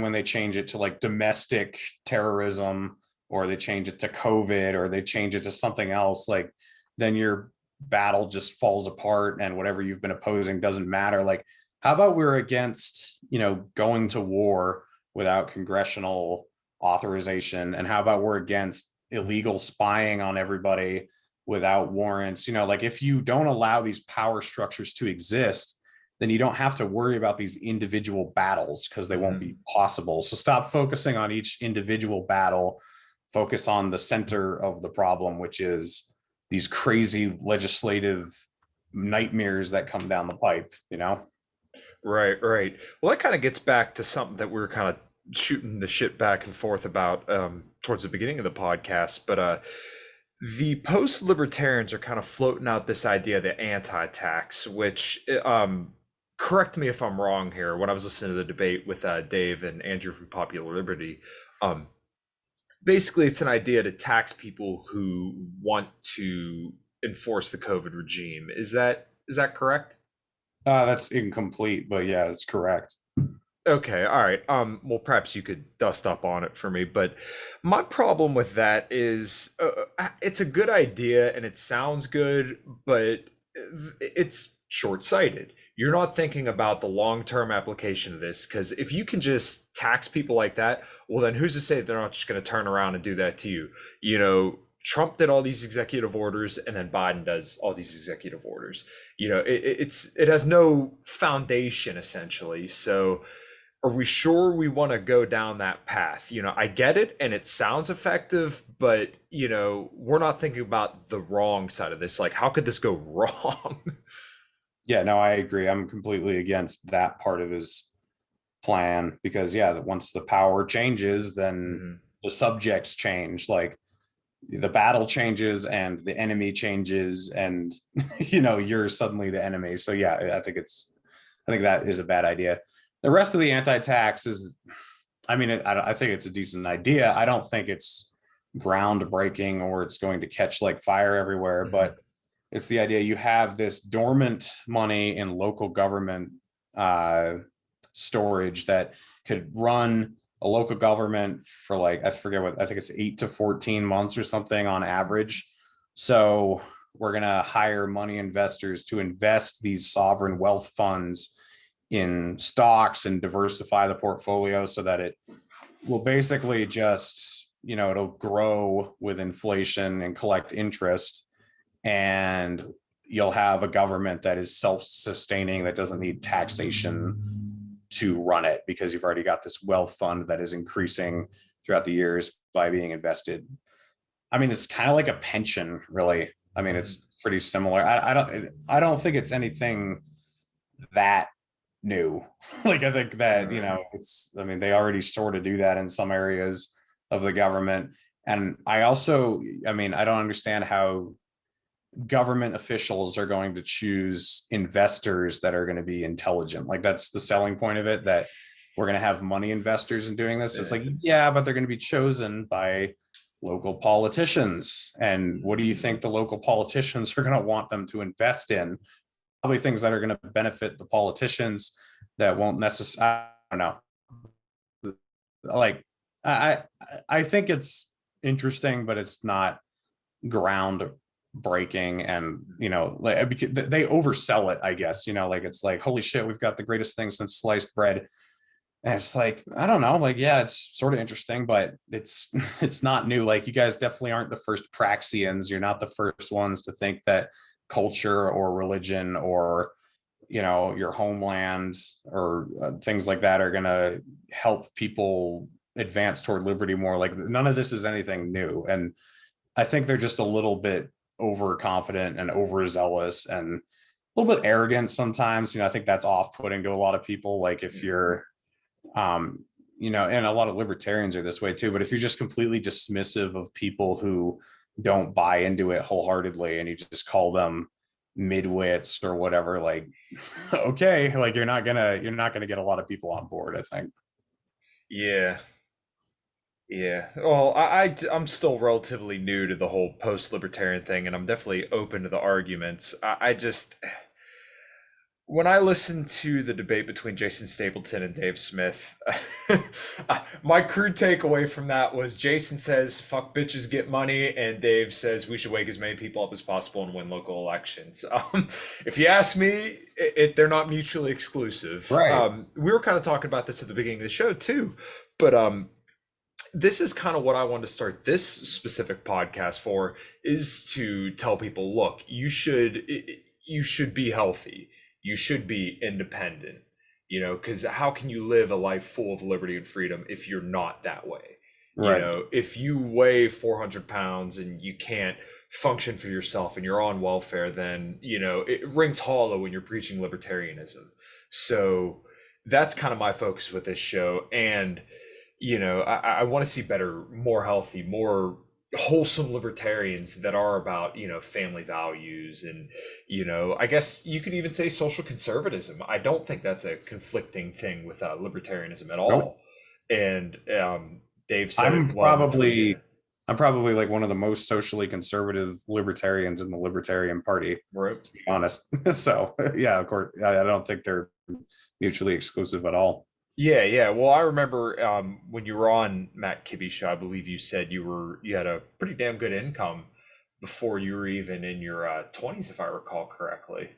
when they change it to like domestic terrorism, or they change it to COVID, or they change it to something else, like, then your battle just falls apart and whatever you've been opposing doesn't matter. Like, how about we're against going to war without congressional authorization, and how about we're against illegal spying on everybody without warrants? Like, if you don't allow these power structures to exist, then you don't have to worry about these individual battles, because they won't be possible. So stop focusing on each individual battle. Focus on the center of the problem, which is these crazy legislative nightmares that come down the pipe. Right, right. Well, that kind of gets back to something that we were kind of shooting the shit back and forth about towards the beginning of the podcast. But the post-libertarians are kind of floating out this idea of the anti-tax, which correct me if I'm wrong here. When I was listening to the debate with Dave and Andrew from Popular Liberty, um, basically it's an idea to tax people who want to enforce the COVID regime. Is that correct? That's incomplete, but yeah, that's correct. Okay, all right. Well, perhaps you could dust up on it for me, but my problem with that is it's a good idea and it sounds good, but it's short-sighted. You're not thinking about the long-term application of this, because if you can just tax people like that, well, then who's to say they're not just going to turn around and do that to you? Trump did all these executive orders, and then Biden does all these executive orders. It has no foundation essentially. So are we sure we want to go down that path? I get it and it sounds effective, but we're not thinking about the wrong side of this. Like, how could this go wrong? Yeah, no, I agree. I'm completely against that part of his plan, because yeah, once the power changes, then Mhm. the subjects change. Like, the battle changes and the enemy changes, and you're suddenly the enemy. So yeah, I think that is a bad idea. The rest of the anti-tax is, I mean, I think it's a decent idea. I don't think it's groundbreaking or it's going to catch like fire everywhere, Mhm. but it's the idea you have this dormant money in local government uh, storage that could run a local government for, like, I forget what, I think it's 8 to 14 months or something on average. So we're going to hire money investors to invest these sovereign wealth funds in stocks and diversify the portfolio so that it will basically just, it'll grow with inflation and collect interest. And you'll have a government that is self-sustaining, that doesn't need taxation to run it, because you've already got this wealth fund that is increasing throughout the years by being invested. I mean, it's kind of like a pension, really. I mean, Mhm. it's pretty similar. I don't think it's anything that new. Like, I think that, Right. I mean, they already sort of do that in some areas of the government. And I mean, I don't understand how government officials are going to choose investors that are going to be intelligent. Like, that's the selling point of it, that we're going to have money investors in doing this. It's Yeah. like, yeah, but they're going to be chosen by local politicians. And what do you think the local politicians are going to want them to invest in? Probably things that are going to benefit the politicians, that won't necessarily, I don't know. Like, I think it's interesting, but it's not groundbreaking. breaking, and like, because they oversell it, I guess. Like, it's like, holy shit, we've got the greatest thing since sliced bread. And it's like, I don't know, like, yeah, it's sort of interesting, but it's it's not new. Like, you guys definitely aren't the first Praxians. You're not the first ones to think that culture or religion or your homeland or things like that are going to help people advance toward liberty more. Like, none of this is anything new. And I think they're just a little bit overconfident and overzealous and a little bit arrogant sometimes. I think that's off-putting to a lot of people. Like, if you're and a lot of libertarians are this way too, but if you're just completely dismissive of people who don't buy into it wholeheartedly, and you just call them midwits or whatever, like, okay, like, you're not gonna get a lot of people on board, I think. Yeah. Yeah. Well, I'm still relatively new to the whole post-libertarian thing, and I'm definitely open to the arguments. I just, when I listened to the debate between Jason Stapleton and Dave Smith, my crude takeaway from that was Jason says, fuck bitches, get money, and Dave says we should wake as many people up as possible and win local elections. If you ask me, they're not mutually exclusive. Right. We were kind of talking about this at the beginning of the show too, but this is kind of what I wanted to start this specific podcast for, is to tell people, look, you should be healthy. You should be independent, because how can you live a life full of liberty and freedom if you're not that way? Right. If you weigh 400 pounds and you can't function for yourself and you're on welfare, then, it rings hollow when you're preaching libertarianism. So that's kind of my focus with this show. And I want to see better, more healthy, more wholesome libertarians that are about, family values and, I guess you could even say social conservatism. I don't think that's a conflicting thing with libertarianism at Nope. all. And Dave said it I'm well in the tweet. probably I'm probably like one of the most socially conservative libertarians in the Libertarian Party, Right. to be honest. So yeah, of course, I don't think they're mutually exclusive at all. Yeah, yeah. Well, I remember when you were on Matt Kibbe's show, I believe you said you had a pretty damn good income before you were even in your 20s, if I recall correctly.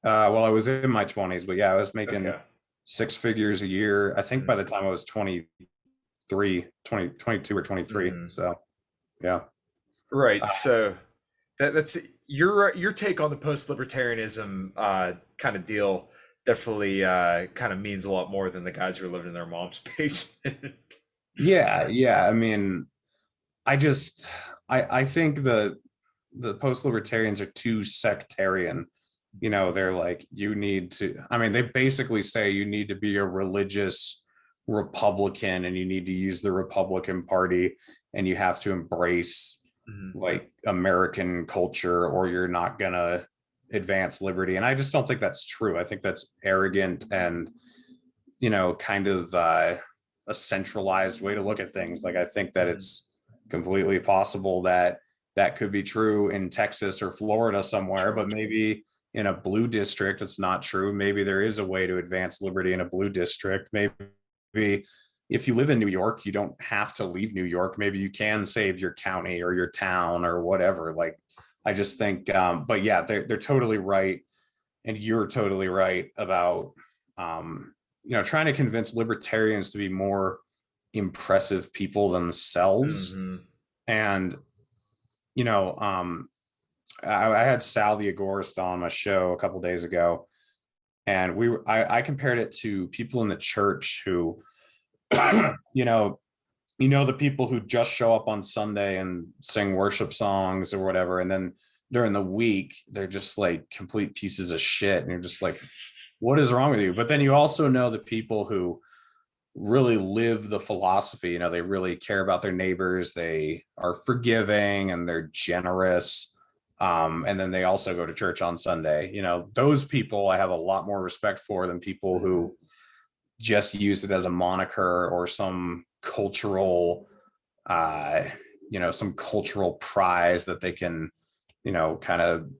Well, I was in my 20s, but yeah, I was making Okay. six figures a year. I think by Mm-hmm. the time I was 22 or 23. Mm-hmm. So yeah. Right. So that's your take on the post-libertarianism kind of deal. Definitely kind of means a lot more than the guys who are living in their mom's basement. Yeah, yeah. I mean, I think the post-libertarians are too sectarian. They're like, you need to, I mean, they basically say you need to be a religious Republican and you need to use the Republican Party and you have to embrace Mhm. like American culture or you're not gonna advance liberty. And I just don't think that's true. I think that's arrogant and kind of a centralized way to look at things. Like, I think that Mhm. it's completely possible that that could be true in Texas or Florida somewhere, but maybe in a blue district it's not true. Maybe there is a way to advance liberty in a blue district. Maybe if you live in New York, you don't have to leave New York. Maybe you can save your county or your town or whatever. Like, I just think, but yeah, they're totally right, and you're totally right about trying to convince libertarians to be more impressive people themselves. Mhm. And you know, I had Sal the Agorist on my show a couple days ago, and I compared it to people in the church who, you know, the people who just show up on Sunday and sing worship songs or whatever, and then during the week they're just like complete pieces of shit, and you're just like, what is wrong with you? But then you also know the people who really live the philosophy. They really care about their neighbors, they are forgiving, and they're generous. And then they also go to church on Sunday. Those people I have a lot more respect for than people Mhm. who just use it as a moniker or some cultural some cultural prize that they can kind of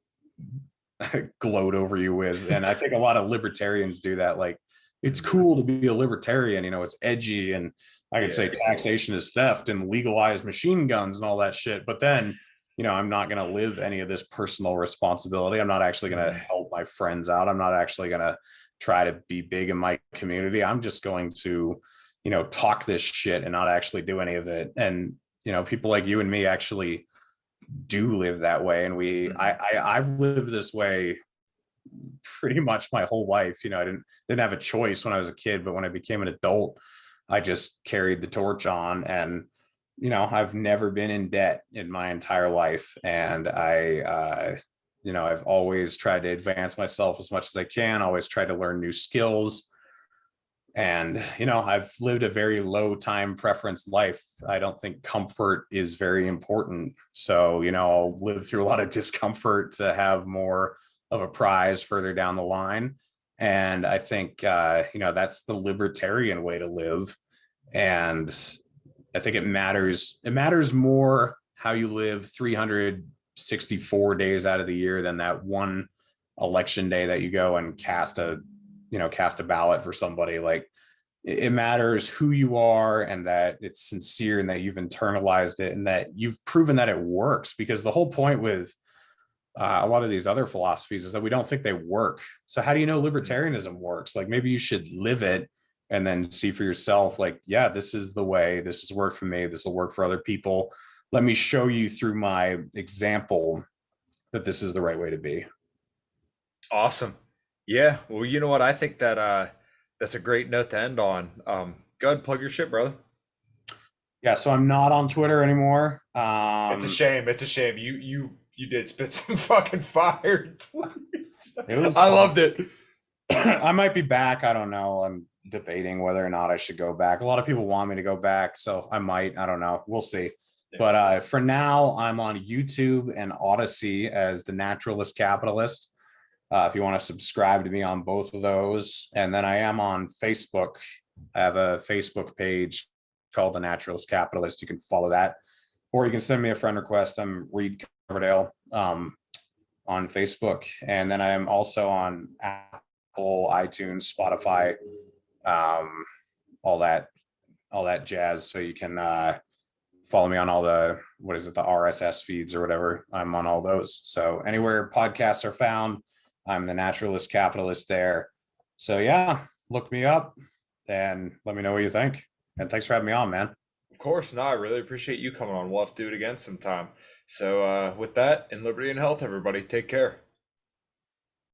gloat over you with. And I think a lot of libertarians do that. Like, it's Mhm. cool to be a libertarian, it's edgy, and I could say Yeah. taxation is theft and legalize machine guns and all that shit. But then I'm not going to live any of this personal responsibility. I'm not actually going to help my friends out. I'm not actually going to try to be big in my community. I'm just going to, talk this shit and not actually do any of it. And, people like you and me actually do live that way. And I've lived this way pretty much my whole life. I didn't have a choice when I was a kid, but when I became an adult, I just carried the torch on. And I've never been in debt in my entire life, and I've always tried to advance myself as much as I can. Always tried to learn new skills, and I've lived a very low time preference life. I don't think comfort is very important, so I'll live through a lot of discomfort to have more of a prize further down the line. And I think that's the libertarian way to live. And I think it matters more how you live 364 days out of the year than that one election day that you go and cast a ballot for somebody. Like, it matters who you are, and that it's sincere, and that you've internalized it, and that you've proven that it works. Because the whole point with a lot of these other philosophies is that we don't think they work. So how do you know libertarianism works? Like, maybe you should live it and then see for yourself, like, yeah, this is the way, this has worked for me, this will work for other people. Let me show you through my example that this is the right way to be. Awesome. Yeah. Well, you know what? I think that that's a great note to end on. Go ahead, plug your shit, brother. Yeah, so I'm not on Twitter anymore. It's a shame. It's a shame. You did spit some fucking fire tweets. I loved it. I might be back. I don't know. I'm debating whether or not I should go back. A lot of people want me to go back, so I might. I don't know. We'll see. Yeah. But for now, I'm on YouTube and Odyssey as the Naturalist Capitalist. If you want to subscribe to me on both of those. And then I am on Facebook. I have a Facebook page called the Naturalist Capitalist. You can follow that, or you can send me a friend request. I'm Reed Coverdale on Facebook. And then I am also on Apple, iTunes, Spotify, all that jazz. So you can follow me on all the, the RSS feeds or whatever. I'm on all those. So anywhere podcasts are found, I'm the Naturalist Capitalist there. So yeah, look me up and let me know what you think. And thanks for having me on, man. Of course. No, I really appreciate you coming on. We'll have to do it again sometime. So with that, in liberty and health, everybody, take care.